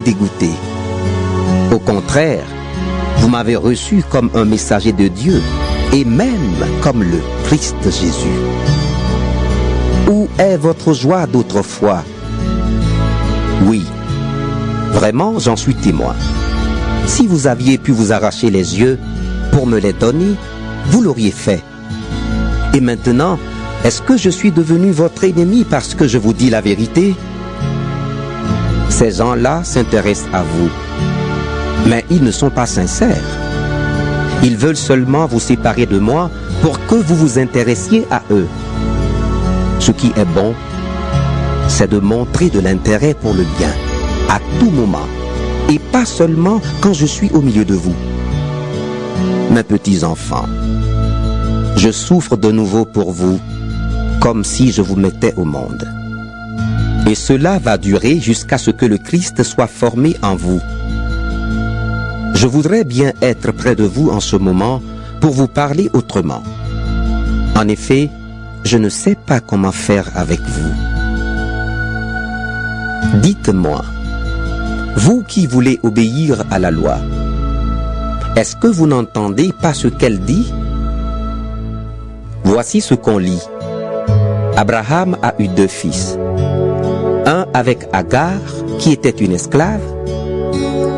dégoûté. Au contraire, vous m'avez reçu comme un messager de Dieu et même comme le Christ Jésus. Où est votre joie d'autrefois? Oui, vraiment, j'en suis témoin. Si vous aviez pu vous arracher les yeux pour me les donner, vous l'auriez fait. Et maintenant, est-ce que je suis devenu votre ennemi parce que je vous dis la vérité? Ces gens-là s'intéressent à vous, mais ils ne sont pas sincères. Ils veulent seulement vous séparer de moi pour que vous vous intéressiez à eux. Ce qui est bon, c'est de montrer de l'intérêt pour le bien, à tout moment, et pas seulement quand je suis au milieu de vous. Mes petits enfants, je souffre de nouveau pour vous, comme si je vous mettais au monde. Et cela va durer jusqu'à ce que le Christ soit formé en vous. Je voudrais bien être près de vous en ce moment pour vous parler autrement. En effet, je ne sais pas comment faire avec vous. Dites-moi, vous qui voulez obéir à la loi, est-ce que vous n'entendez pas ce qu'elle dit? Voici ce qu'on lit. Abraham a eu 2 fils. Un avec Agar, qui était une esclave,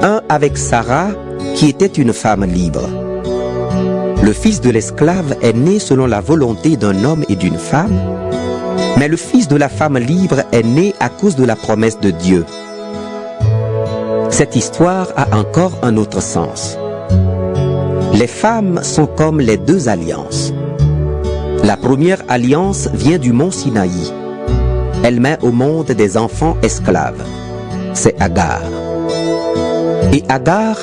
un avec Sarah, qui était une femme libre. Le fils de l'esclave est né selon la volonté d'un homme et d'une femme, mais le fils de la femme libre est né à cause de la promesse de Dieu. Cette histoire a encore un autre sens. Les femmes sont comme les 2 alliances. La première alliance vient du mont Sinaï. Elle met au monde des enfants esclaves. C'est Agar. Et Agar,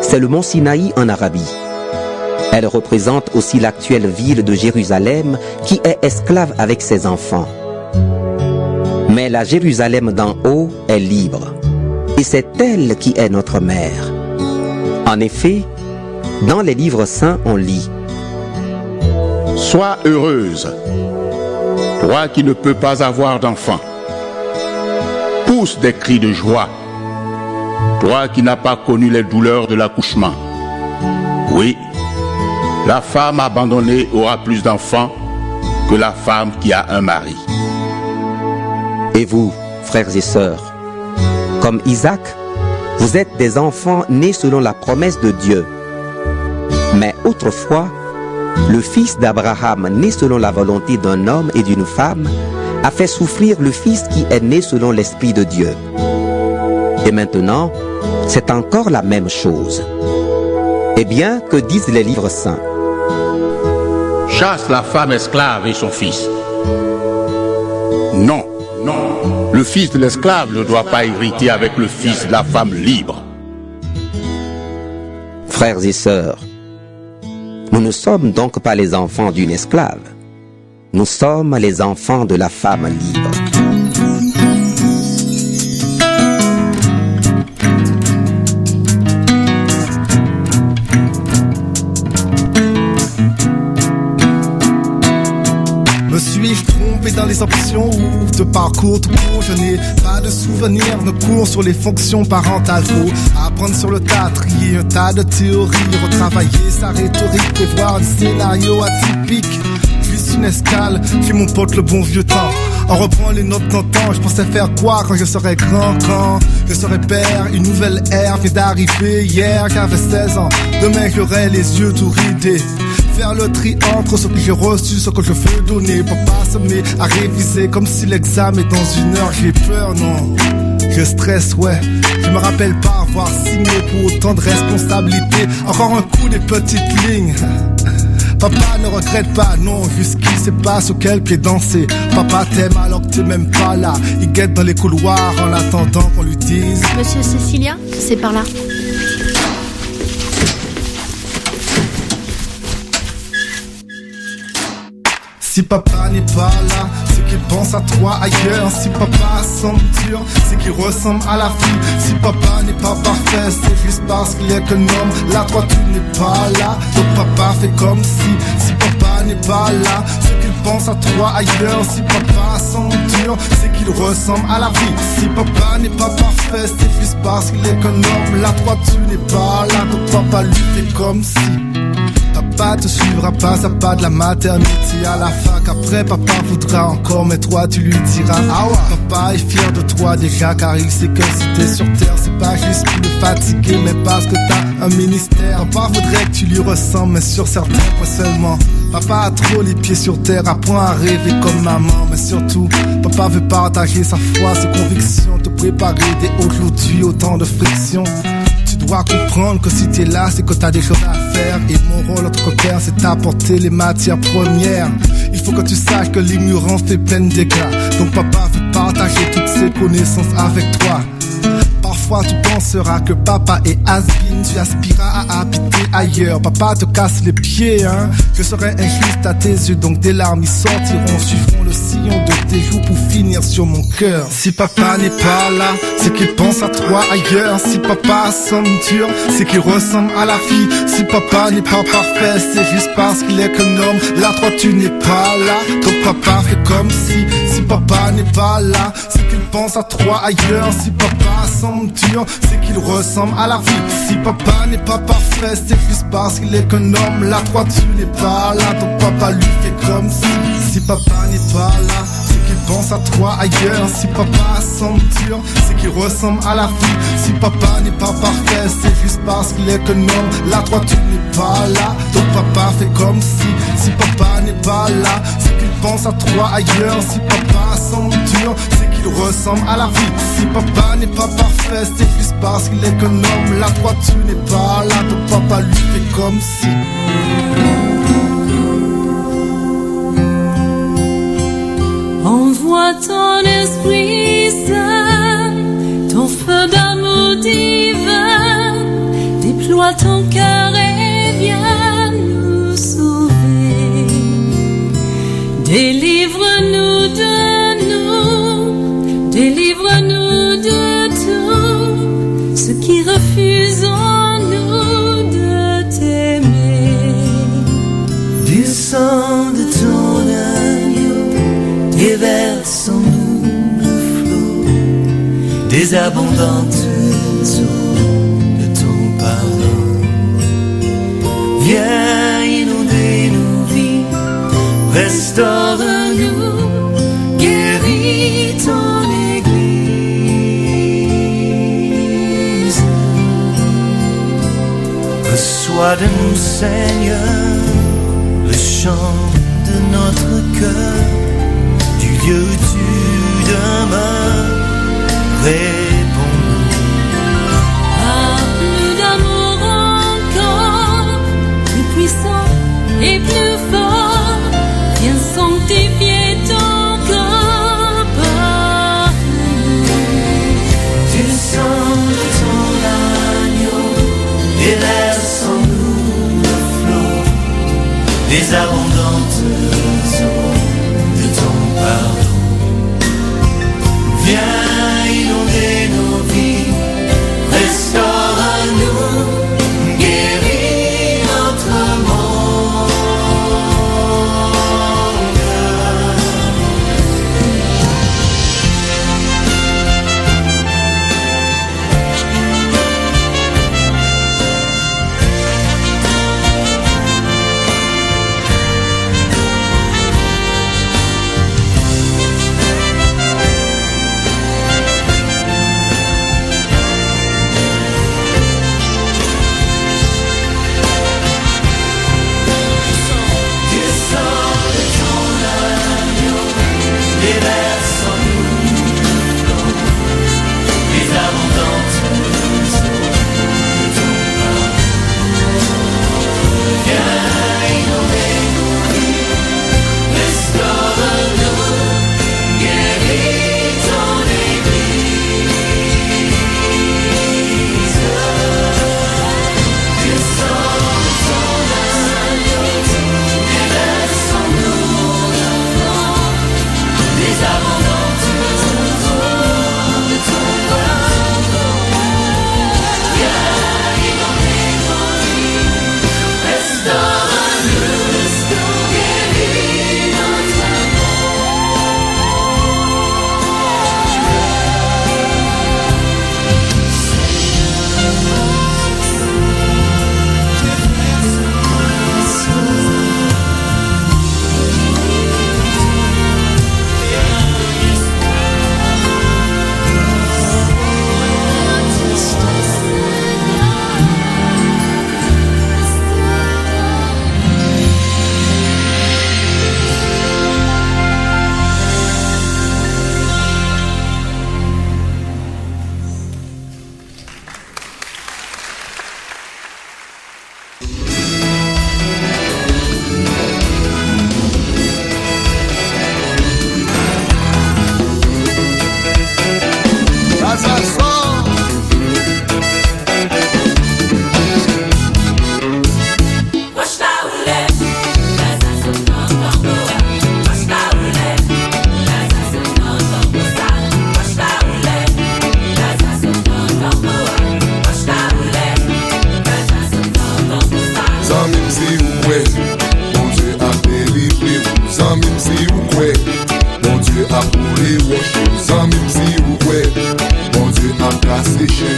c'est le mont Sinaï en Arabie. Elle représente aussi l'actuelle ville de Jérusalem qui est esclave avec ses enfants. Mais la Jérusalem d'en haut est libre. Et c'est elle qui est notre mère. En effet, dans les livres saints, on lit: Sois heureuse, toi qui ne peux pas avoir d'enfant. Pousse des cris de joie, toi qui n'as pas connu les douleurs de l'accouchement. Oui, la femme abandonnée aura plus d'enfants que la femme qui a un mari. Et vous, frères et sœurs, comme Isaac, vous êtes des enfants nés selon la promesse de Dieu. Mais autrefois, le fils d'Abraham, né selon la volonté d'un homme et d'une femme, a fait souffrir le fils qui est né selon l'Esprit de Dieu. Et maintenant, c'est encore la même chose. Eh bien, que disent les livres saints? Chasse la femme esclave et son fils. Non, non, le fils de l'esclave ne doit pas hériter avec le fils de la femme libre. Frères et sœurs, nous ne sommes donc pas les enfants d'une esclave. Nous sommes les enfants de la femme libre. Me suis-je trompé dans les options ou de parcours tout court? Je n'ai pas de souvenirs de cours sur les fonctions parentales. Faut apprendre sur le tas, trier un tas de théories, retravailler sa rhétorique, prévoir un scénario atypique. Juste une escale, puis mon pote le bon vieux temps. On reprend les notes d'antan, je pensais faire quoi quand je serais grand, quand je serais père. Une nouvelle ère vient d'arriver hier, j'avais 16 ans. Demain j'aurai les yeux tout ridés. Faire le tri entre ce que j'ai reçu, ce que je veux donner. Pour pas se mettre à réviser comme si l'examen est dans 1 heure. J'ai peur, non, je stresse, ouais. Je me rappelle pas avoir signé pour autant de responsabilités. Encore un coup des petites lignes. Papa ne regrette pas, non, jusqu'ici c'est pas sur quel pied danser. Papa t'aime alors que t'es même pas là. Il guette dans les couloirs en attendant qu'on lui dise: Monsieur Cécilia, c'est par là. Si papa n'est pas là, c'est qu'il pense à toi ailleurs. Si papa semble dur, c'est qu'il ressemble à la fille. Si papa n'est pas parfait, c'est juste parce qu'il est qu'un homme. Là toi tu n'es pas là, donc papa fait comme si. Si papa n'est pas là, c'est qu'il pense à toi ailleurs. Si papa semble dur, c'est qu'il ressemble à la vie. Si papa n'est pas parfait, c'est juste parce qu'il est qu'un homme. Là toi tu n'es pas là, donc papa lui fait comme si. Papa te suivra pas à pas de la maternité à la fac. Après papa voudra encore, mais toi tu lui diras ah ouais. Papa est fier de toi déjà, car il sait que si t'es sur terre, c'est pas juste pour le fatiguer, mais parce que t'as un ministère. Papa voudrait que tu lui ressembles, mais sur certains points seulement. Papa a trop les pieds sur terre, apprend à rêver comme maman. Mais surtout, papa veut partager sa foi, ses convictions, te préparer dès aujourd'hui autant de frictions. Tu dois comprendre que si t'es là, c'est que t'as des choses à faire. Et mon rôle en tant que père, c'est d'apporter les matières premières. Il faut que tu saches que l'ignorance fait plein de dégâts. Donc papa veut partager toutes ses connaissances avec toi. Parfois tu penseras que papa est has-been, tu aspiras à habiter ailleurs. Papa te casse les pieds, hein. Je serai injuste à tes yeux, donc des larmes y sortiront, suivront le sillon de tes joues pour finir sur mon cœur. Si papa n'est pas là, c'est qu'il pense à toi ailleurs. Si papa semble dur, c'est qu'il ressemble à la vie. Si papa n'est pas parfait, c'est juste parce qu'il est qu'un homme. Là toi tu n'es pas là, donc papa fait comme si. Si papa n'est pas là, c'est qu'il pense à toi ailleurs. Si papa semble dur, c'est qu'il ressemble à la vie. Si papa n'est pas parfait, c'est juste parce qu'il est qu'un homme. Là toi tu n'es pas là, donc papa lui fait comme si. Si papa n'est pas là, c'est qu'il pense à toi ailleurs. Si papa semble dur, c'est qu'il ressemble à la vie. Si papa n'est pas parfait, c'est juste parce qu'il est qu'un homme. Là toi tu n'es pas là, donc papa fait comme si. Si papa n'est pas là, c'est qu'il pense à toi ailleurs. Si papa semble dur, c'est qu'il ressemble à la vie. Si papa n'est pas parfait, c'est juste parce qu'il est qu'un homme. Là toi tu n'es pas là, donc papa lui fait comme si. Envoie ton esprit saint, ton feu d'amour divin, déploie ton cœur et viens nous sauver. Délivre-nous de nous, délivre-nous de tout, ce qui refuse en nous de t'aimer. Du sang de ton agneau, déverse en nous le flot des abondantes eaux de ton pardon. Viens inonder nos vies, restaure-nous, guéris ton Église. Reçois de nous, Seigneur, le chant de notre cœur. Du lieu où tu demeures, réponds-nous. Plus d'amour encore, plus puissant et plus fort, viens sanctifier ton corps par nous. Du sang de ton agneau, déverse en nous le flot des abondantes eaux de ton pardon. Viens inonder nos vies, restaure-nous, guéris notre monde.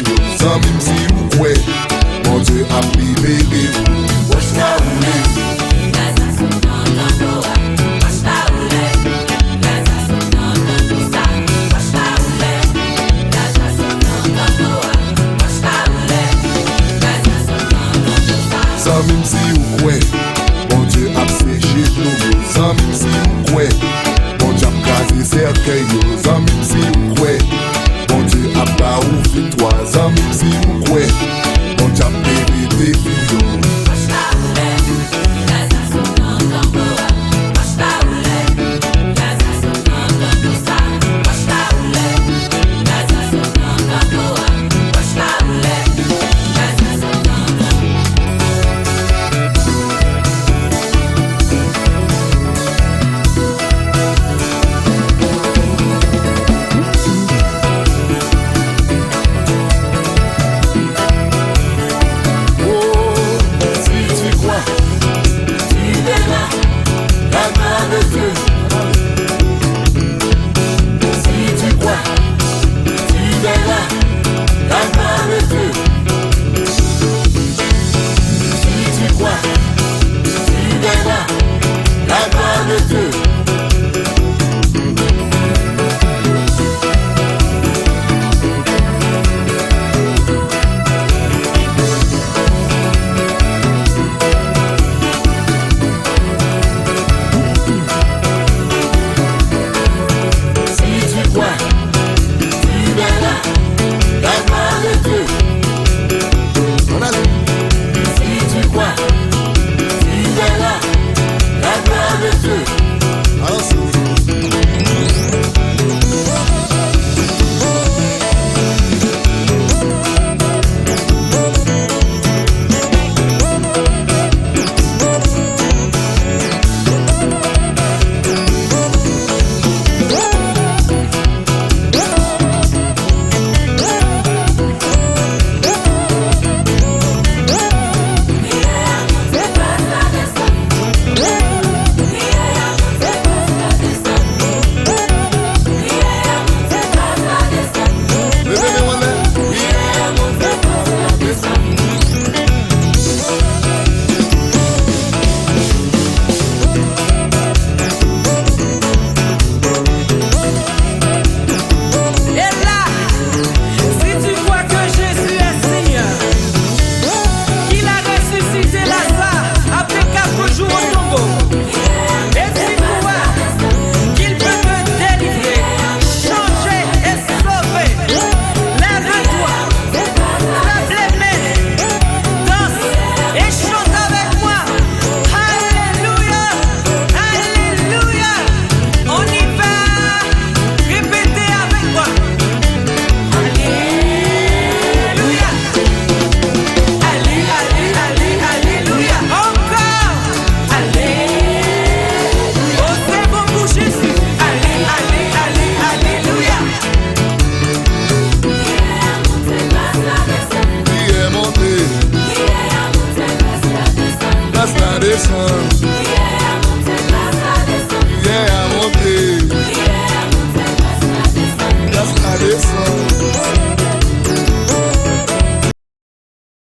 yo. Sans même si ou quoi, mon Dieu a libéré ou. Wesh ta oulé. Gaza son nan doa. Wesh ta oulé. Gaza son nan dosa. Wesh ta oulé. Gaza son nan doa. Wesh ta oulé. Gaza son nan dosa. Sans même si ou quoi, mon Dieu a séché l'eau. Sans même si ou quoi, mon Dieu a casé cercueil. Sans même si ou quoi, mon Dieu a pas ouvert toi. Sans même si ou quoi.